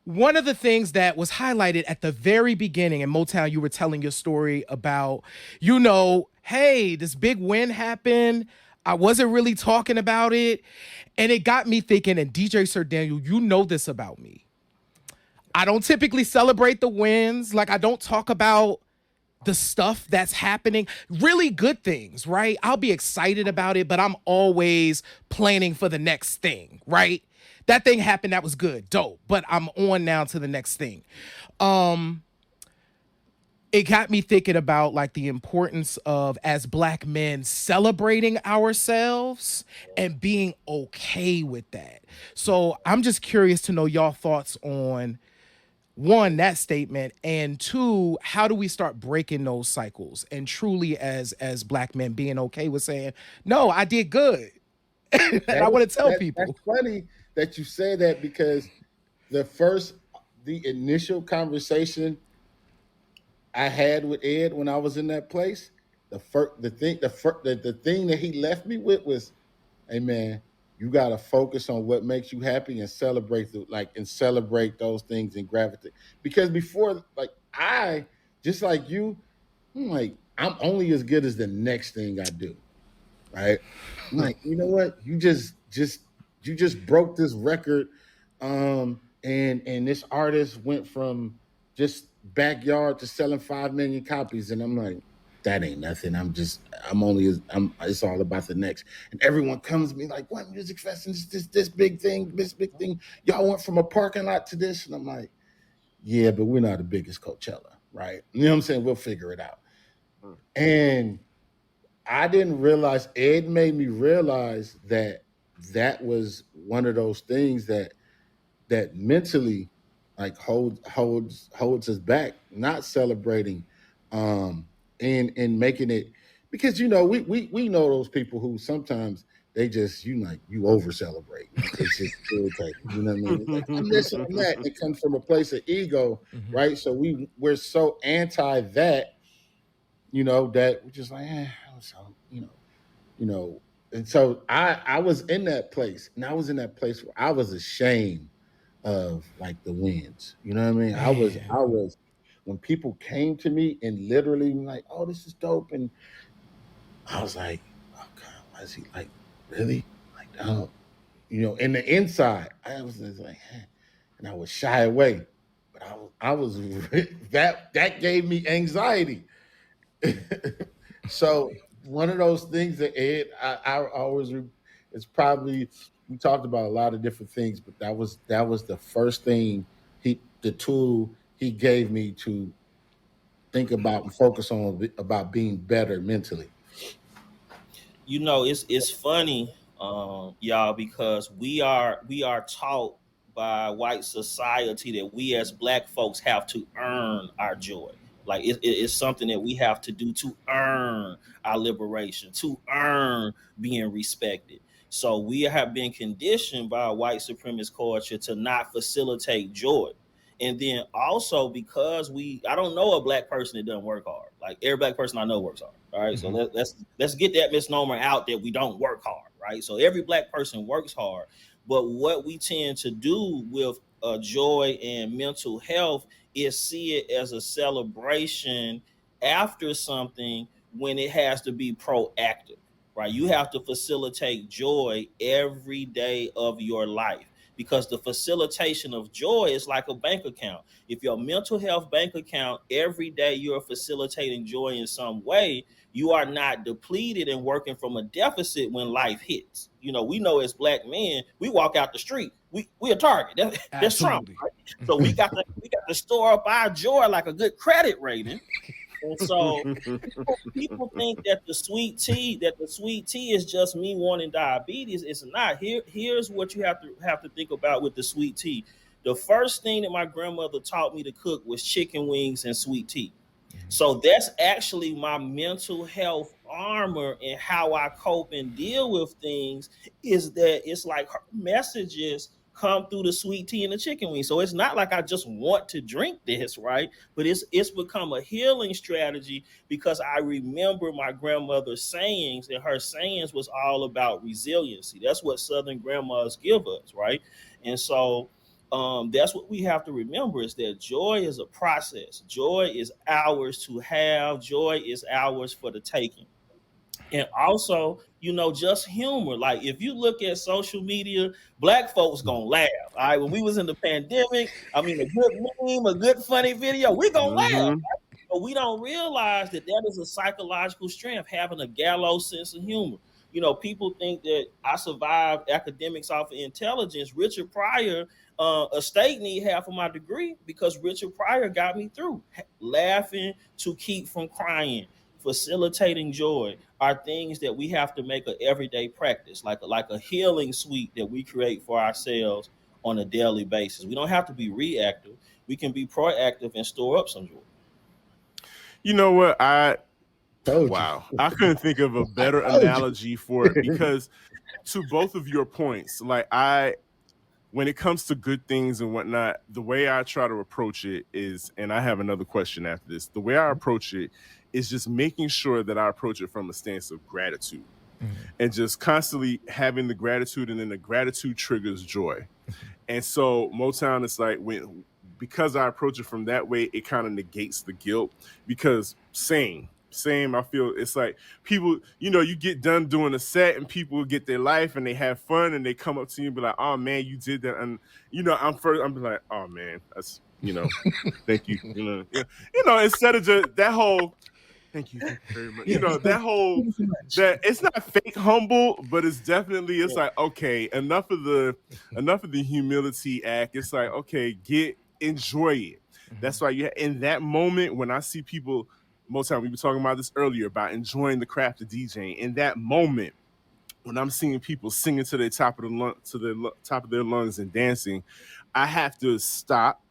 Speaker 2: one of the things that was highlighted at the very beginning, in Moetown, you were telling your story about, hey, this big win happened. I wasn't really talking about it. And it got me thinking, and DJ Sir Daniel, you know this about me. I don't typically celebrate the wins. Like, I don't talk about the stuff that's happening, really good things, right? I'll be excited about it, but I'm always planning for the next thing, right? That thing happened, that was good, dope, but I'm on now to the next thing. It got me thinking about like the importance of, as Black men, celebrating ourselves and being okay with that. So I'm just curious to know y'all thoughts on, 1, that statement, and 2, how do we start breaking those cycles and truly as Black men being okay with saying, no, I did good. And I want to tell people.
Speaker 6: That's funny that you say that, because the initial conversation I had with Ed when I was in that place, the thing that he left me with was, hey man, you got to focus on what makes you happy and celebrate those things and gravitate. Because before, like, I, just like you, I'm like, I'm only as good as the next thing I do. Right. I'm like, you know what? You just broke this record. And this artist went from just backyard to selling 5 million copies. And I'm like, that ain't nothing. It's all about the next. And everyone comes to me like, what music festival is this big thing, y'all went from a parking lot to this. And I'm like, yeah, but we're not the biggest Coachella, right? You know what I'm saying? We'll figure it out. And I didn't realize, Ed made me realize that was one of those things that mentally like holds us back, not celebrating, and making it, because we know those people who sometimes they just, you over celebrate. It's just irritating. You know what I mean? Like, I'm missing on that. It comes from a place of ego, right? So we're so anti that, that we're just like, and so I was in that place, and I was in that place where I was ashamed of like the wins. You know what I mean? I was when people came to me and literally like, oh, this is dope, and I was like, oh God, why is he like, really? Like, oh, in the inside, I was just like, and I would shy away, but I was that gave me anxiety. So one of those things that I always, it's probably, we talked about a lot of different things, but that was the first thing the tool he gave me to think about and focus on about being better mentally.
Speaker 7: It's funny, y'all, because we are taught by white society that we as Black folks have to earn our joy. Like it's something that we have to do to earn our liberation, to earn being respected. So we have been conditioned by a white supremacist culture to not facilitate joy. And then also because I don't know a Black person that doesn't work hard. Like every Black person I know works hard. All right. So let's get that misnomer out that we don't work hard. Right. So every Black person works hard. But what we tend to do with joy and mental health is see it as a celebration after something when it has to be proactive. Right. You have to facilitate joy every day of your life, because the facilitation of joy is like a bank account. If your mental health bank account, every day you're facilitating joy in some way, you are not depleted and working from a deficit when life hits. We know as Black men, we walk out the street, we a target. That's Trump. Right? So we got to store up our joy like a good credit rating. And so people think that the sweet tea is just me wanting diabetes. It's not. Here's what you have to think about with the sweet tea. The first thing that my grandmother taught me to cook was chicken wings and sweet tea. So that's actually my mental health armor, and how I cope and deal with things is that it's like her messages come through the sweet tea and the chicken wing. So it's not like I just want to drink this, right? But it's become a healing strategy because I remember my grandmother's sayings, and her sayings was all about resiliency. That's what Southern grandmas give us, right? And so that's what we have to remember, is that joy is a process. Joy is ours to have. Joy is ours for the taking. And also, just humor. Like if you look at social media, Black folks gonna laugh. All right. When we was in the pandemic, a good meme, a good funny video, we gonna laugh. Right? But we don't realize that is a psychological strength, having a gallows sense of humor. People think that I survived academics off of intelligence. Richard Pryor, a state need half of my degree because Richard Pryor got me through. Laughing to keep from crying, facilitating joy are things that we have to make an everyday practice, like a healing suite that we create for ourselves on a daily basis. We don't have to be reactive. We can be proactive and store up some joy.
Speaker 3: You know what? I couldn't think of a better analogy for it, because to both of your points, like when it comes to good things and whatnot, the way I try to approach it is, and I have another question after this, the way I approach it is just making sure that I approach it from a stance of gratitude, and just constantly having the gratitude, and then the gratitude triggers joy. And so Moetown is like, because I approach it from that way, it kind of negates the guilt, because same, I feel it's like people, you get done doing a set and people get their life and they have fun and they come up to you and be like, oh man, you did that. And, I'm like, oh man, that's, thank you. Instead of just that whole, thank you very much. That it's not fake humble, but it's definitely, it's like, okay, enough of the humility act. It's like, okay, enjoy it. That's why in that moment when I see people, Moetown, we were talking about this earlier about enjoying the craft of DJing. In that moment, when I'm seeing people singing to the top of their lungs and dancing, I have to stop,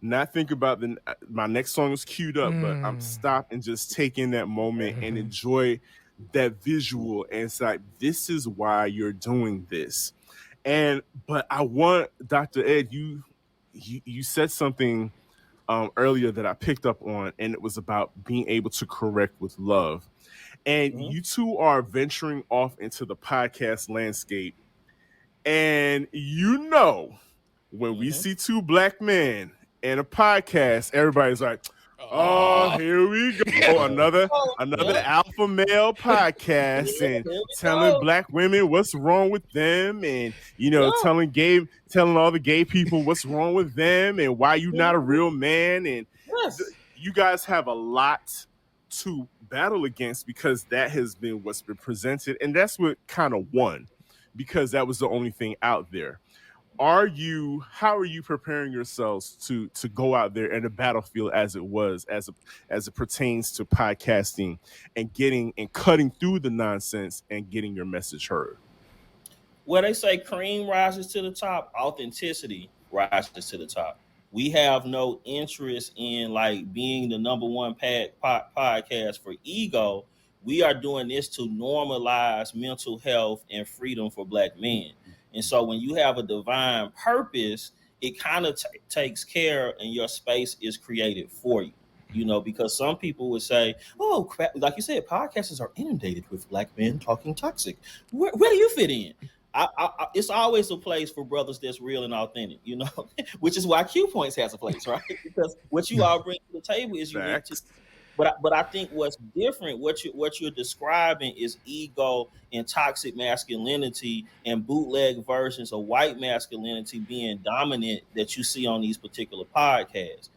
Speaker 3: not think about my next song is queued up, but I'm stop and just take in that moment and enjoy that visual, and it's like, this is why you're doing this. But I want, Dr. Ed, you said something earlier that I picked up on, and it was about being able to correct with love. And you two are venturing off into the podcast landscape. And when we see two black men in a podcast, everybody's like, oh, here we go. Another alpha male podcast, and telling black women what's wrong with them, and telling all the gay people what's wrong with them and why you're not a real man. And you guys have a lot to battle against, because that has been what's been presented, and that's what kind of won, because that was the only thing out there. How are you preparing yourselves to go out there in the battlefield as it pertains to podcasting and cutting through the nonsense and getting your message heard?
Speaker 7: Well, they say cream rises to the top, authenticity rises to the top. We have no interest in like being the number one podcast for ego. We are doing this to normalize mental health and freedom for black men. And so when you have a divine purpose, it kind of takes care, and your space is created for you, because some people would say, oh, crap, like you said, podcasters are inundated with black men talking toxic. Where do you fit in? It's always a place for brothers that's real and authentic, which is why Q Points has a place, right? Because what you all bring to the table is unique. But I think what's different, what you're describing is ego and toxic masculinity and bootleg versions of white masculinity being dominant that you see on these particular podcasts.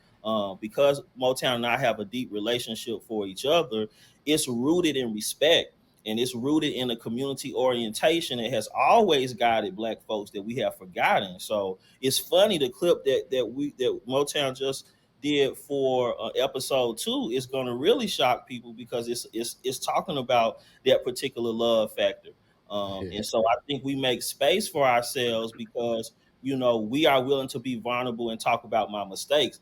Speaker 7: Because Moetown and I have a deep relationship for each other, it's rooted in respect, and it's rooted in a community orientation that has always guided black folks that we have forgotten. So it's funny, the clip that Moetown just did for episode 2 is going to really shock people, because it's talking about that particular love factor. And so I think we make space for ourselves because we are willing to be vulnerable and talk about our mistakes.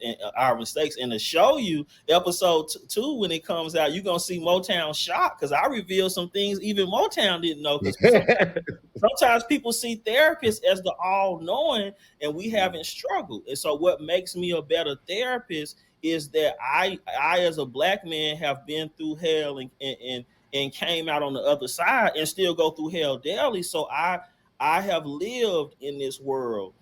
Speaker 7: And to show you episode 2, when it comes out, you're going to see Moetown shocked, because I revealed some things even Moetown didn't know. Sometimes people see therapists as the all-knowing, and we haven't struggled. And so what makes me a better therapist is that I as a black man have been through hell and came out on the other side and still go through hell daily. So I have lived in this world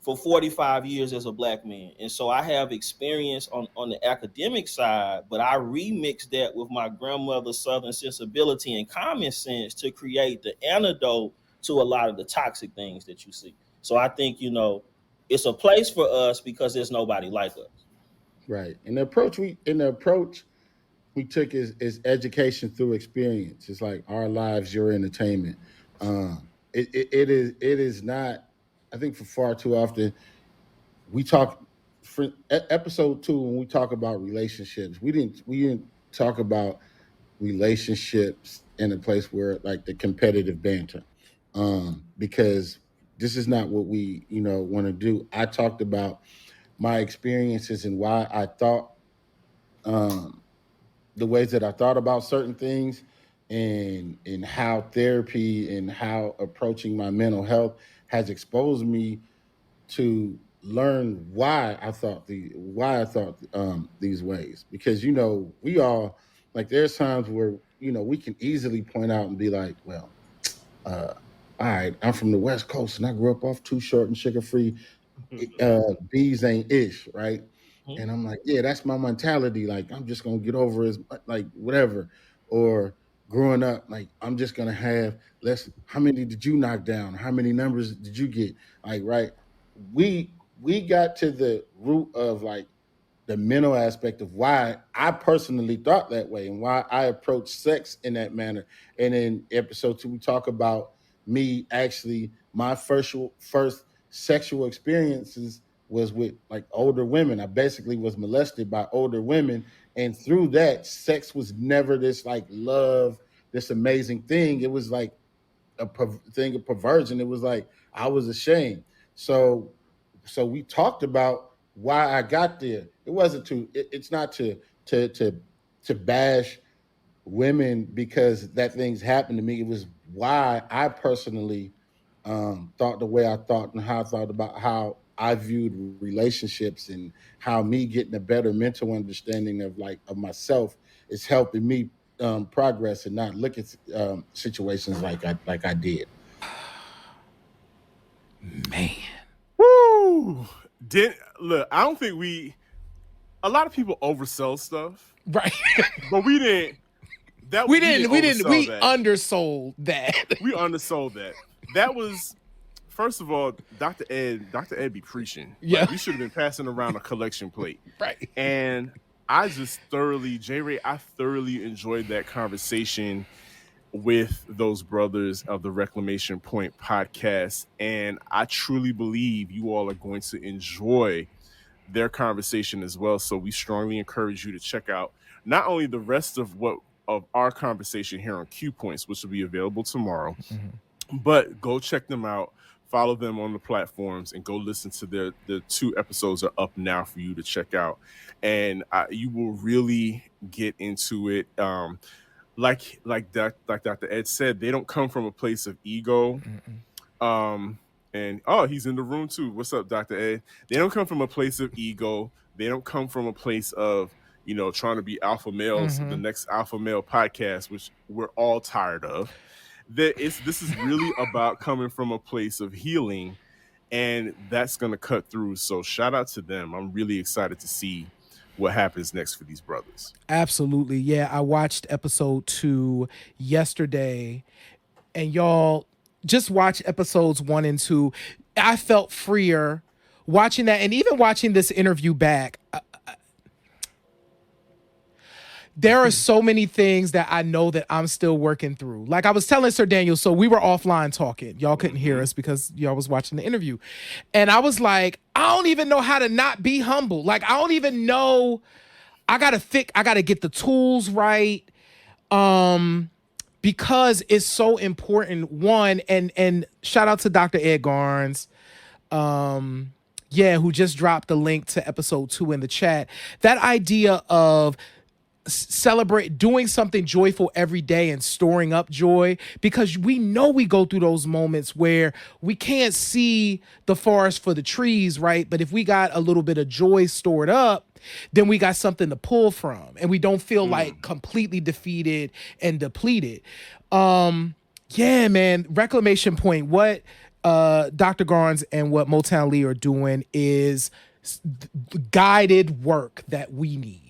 Speaker 7: for 45 years as a black man. And so I have experience on the academic side, but I remix that with my grandmother's Southern sensibility and common sense to create the antidote to a lot of the toxic things that you see. So I think, it's a place for us because there's nobody like us.
Speaker 6: Right. And the approach we took is education through experience. It's like our lives, your entertainment. It is not, I think for far too often, we talk for episode 2, when we talk about relationships, we didn't talk about relationships in a place where like the competitive banter, because this is not what we, want to do. I talked about my experiences and why I thought, the ways that I thought about certain things, and how therapy and how approaching my mental health has exposed me to learn why I thought these ways. Because we all, like, there's times where we can easily point out and be like, well, all right, I'm from the West Coast and I grew up off Too Short and Sugar Free. Bees ain't ish, right? And I'm like, yeah, that's my mentality. Like, I'm just gonna get over as like whatever. Or growing up, like, I'm just gonna have less. How many did you knock down? How many numbers did you get? Like, right? We got to the root of like the mental aspect of why I personally thought that way and why I approached sex in that manner. And in episode 2, we talk about me actually, my first sexual experiences was with like older women. I basically was molested by older women. And through that, sex was never this like love, this amazing thing. It was like a thing of perversion. It was like, I was ashamed. So we talked about why I got there. It wasn't it's not to bash women, because that things happened to me. It was why I personally thought the way I thought and how I thought about how I viewed relationships, and how me getting a better mental understanding of myself is helping me progress and not look at situations like I did.
Speaker 2: Man.
Speaker 3: Woo! Look, I don't think a lot of people oversell stuff.
Speaker 2: Right.
Speaker 3: But we didn't.
Speaker 2: We undersold that.
Speaker 3: We undersold that. That was, first of all, Dr. Ed be preaching.
Speaker 2: Yeah.
Speaker 3: Like, we should have been passing around a collection plate.
Speaker 2: Right.
Speaker 3: And I just J-Ray, I thoroughly enjoyed that conversation with those brothers of the Reclamation Point Podcast. And I truly believe you all are going to enjoy their conversation as well. So we strongly encourage you to check out not only the rest of our conversation here on Q Points, which will be available tomorrow, but go check them out, follow them on the platforms, and go listen to the 2 episodes are up now for you to check out. And you will really get into it. Like Dr. Ed said, they don't come from a place of ego. And he's in the room too. What's up, Dr. Ed? They don't come from a place of ego. They don't come from a place of, trying to be alpha males, the next alpha male podcast, which we're all tired of. This is really about coming from a place of healing, and that's going to cut through. So shout out to them. I'm really excited to see what happens next for these brothers.
Speaker 2: Absolutely. Yeah, I watched episode 2 yesterday, and y'all just watch episodes 1 and 2. I felt freer watching that, and even watching this interview back. There are so many things that I know that I'm still working through. Like I was telling Sir Daniel, so we were offline talking. Y'all couldn't hear us because y'all was watching the interview. And I was like, I don't even know how to not be humble. Like, I don't even know. I got to get the tools right. Because it's so important. One, and shout out to Dr. Ed Garnes. Who just dropped the link to episode 2 in the chat. That idea of doing something joyful every day and storing up joy, because we know we go through those moments where we can't see the forest for the trees, right? But if we got a little bit of joy stored up, then we got something to pull from, and we don't feel like completely defeated and depleted. Man, Reclamation Point, what Dr. Garnes and what Moetown Lee are doing is guided work that we need.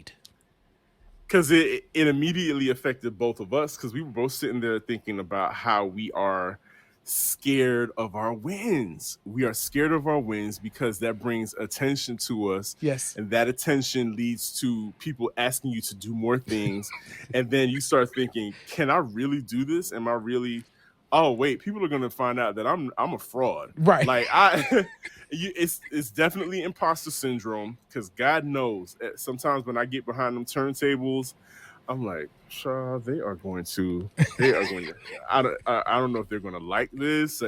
Speaker 3: Because it immediately affected both of us, because we were both sitting there thinking about how we are scared of our wins. We are scared of our wins because that brings attention to us.
Speaker 2: Yes.
Speaker 3: And that attention leads to people asking you to do more things. And then you start thinking, can I really do this? Am I really... Oh, wait, people are going to find out that I'm a fraud.
Speaker 2: Right.
Speaker 3: Like, it's definitely imposter syndrome, because God knows sometimes when I get behind them turntables, I'm like, they are going to, I don't know if they're going to like this.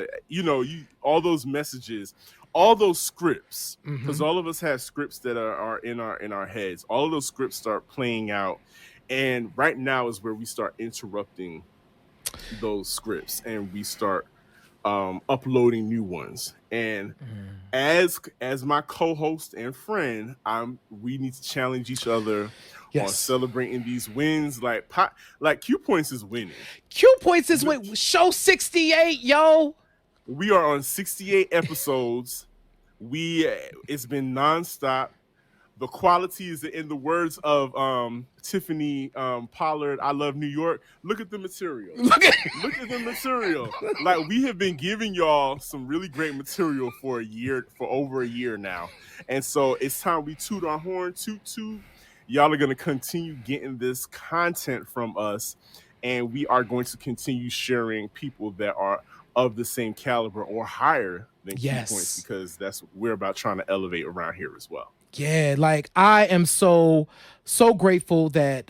Speaker 3: All those messages, all those scripts, because all of us have scripts that are in our heads. All of those scripts start playing out. And right now is where we start interrupting those scripts, and we start uploading new ones. And as my co-host and friend, we need to challenge each other on celebrating these wins. Like Q Points is winning.
Speaker 2: Q Points is winning. Show 68, yo.
Speaker 3: We are on 68 episodes. It's been nonstop. The quality is, in the words of Tiffany Pollard, I Love New York. Look at the material. Look at the material. Like, we have been giving y'all some really great material for over a year now. And so it's time we toot our horn, toot. Y'all are going to continue getting this content from us. And we are going to continue sharing people that are of the same caliber or higher than Key Points, because we're about trying to elevate around here as well.
Speaker 2: Yeah, like I am so grateful that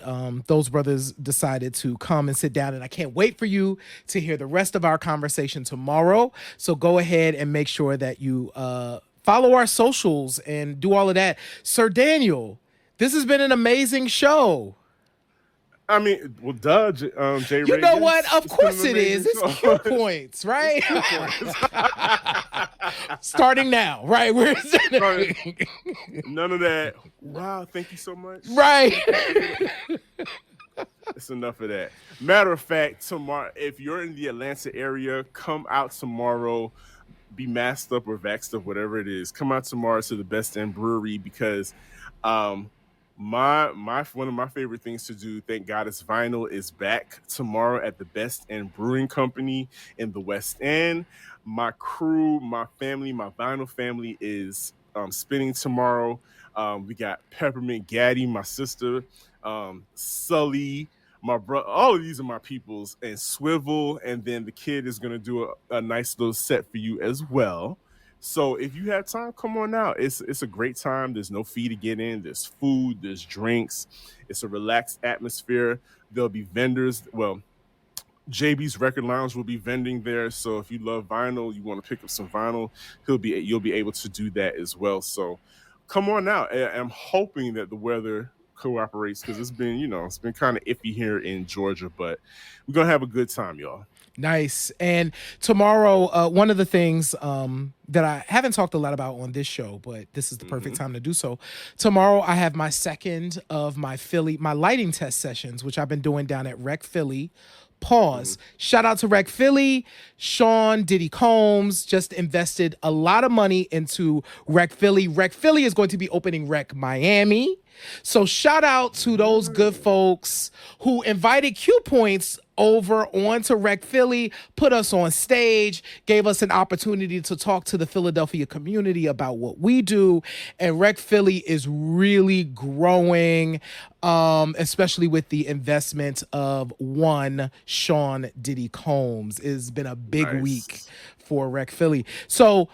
Speaker 2: those brothers decided to come and sit down, and I can't wait for you to hear the rest of our conversation tomorrow. So go ahead and make sure that you follow our socials and do all of that. Sir Daniel, this has been an amazing show.
Speaker 3: I mean, well, duh, J Ray.
Speaker 2: You know
Speaker 3: yes,
Speaker 2: what? Of
Speaker 3: it's
Speaker 2: course
Speaker 3: been an
Speaker 2: it is.
Speaker 3: amazing
Speaker 2: It's
Speaker 3: show.
Speaker 2: Q points, right? Starting now, right? We're
Speaker 3: None of that. Wow, thank you so much.
Speaker 2: right.
Speaker 3: It's enough of that. Matter of fact, tomorrow, if you're in the Atlanta area, come out tomorrow. Be masked up or vaxxed up, whatever it is. Come out tomorrow to the Best End Brewery because my one of my favorite things to do, thank God it's vinyl, is back tomorrow at the Best End Brewing Company in the West End. My crew, my family, my vinyl family is spinning tomorrow. We got Peppermint Gaddy, my sister, Sully, my brother. All of these are my peoples, and Swivel, and then the kid is going to do a nice little set for you as well. So if you have time, come on out. It's a great time. There's no fee to get in. There's food. There's drinks. It's a relaxed atmosphere. There'll be vendors. Well, JB's Record Lounge will be vending there. So if you love vinyl, you want to pick up some vinyl, you'll be able to do that as well. So come on out. I'm hoping that the weather cooperates because it's been kind of iffy here in Georgia, but we're gonna have a good time, y'all.
Speaker 2: Nice. And tomorrow, one of the things that I haven't talked a lot about on this show, but this is the perfect time to do so. Tomorrow, I have my second of my lighting test sessions, which I've been doing down at Rec Philly. Pause. Shout out to Rec Philly. Sean Diddy Combs just invested a lot of money into Rec Philly. Rec Philly is going to be opening Rec Miami. So shout out to those good folks who invited Q Points over onto Rec Philly, put us on stage, gave us an opportunity to talk to the Philadelphia community about what we do. And Rec Philly is really growing, especially with the investment of one Sean Diddy Combs. It's been a big week for Rec Philly. So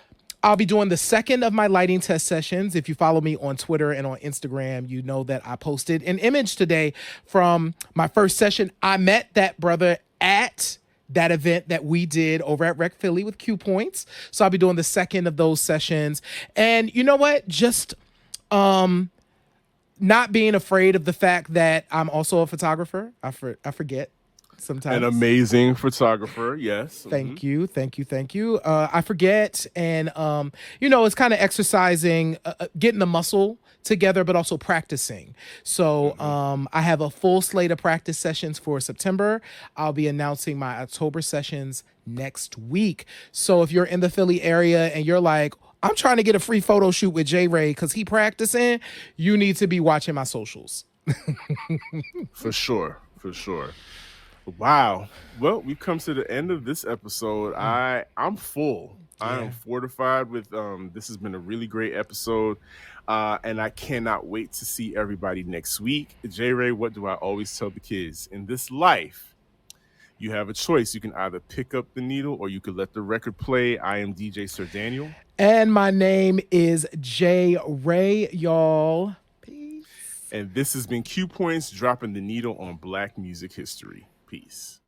Speaker 2: I'll be doing the second of my lighting test sessions. If you follow me on Twitter and on Instagram, you know that I posted an image today from my first session. I met that brother at that event that we did over at Rec Philly with Q Points. So I'll be doing the second of those sessions. And you know what? Just not being afraid of the fact that I'm also a photographer. I forget. Sometimes.
Speaker 3: An amazing photographer, yes.
Speaker 2: Thank you. I forget, and it's kind of exercising, getting the muscle together, but also practicing. So I have a full slate of practice sessions for September. I'll be announcing my October sessions next week. So if you're in the Philly area and you're like, I'm trying to get a free photo shoot with J Ray because he practicing, you need to be watching my socials.
Speaker 3: For sure. Wow. Well, we've come to the end of this episode. I'm full. Yeah. I am fortified with this has been a really great episode. And I cannot wait to see everybody next week. J Ray, what do I always tell the kids? In this life, you have a choice. You can either pick up the needle or you can let the record play. I am DJ Sir Daniel.
Speaker 2: And my name is J Ray, y'all. Peace.
Speaker 3: And this has been Q Points, dropping the needle on Black music history. Peace.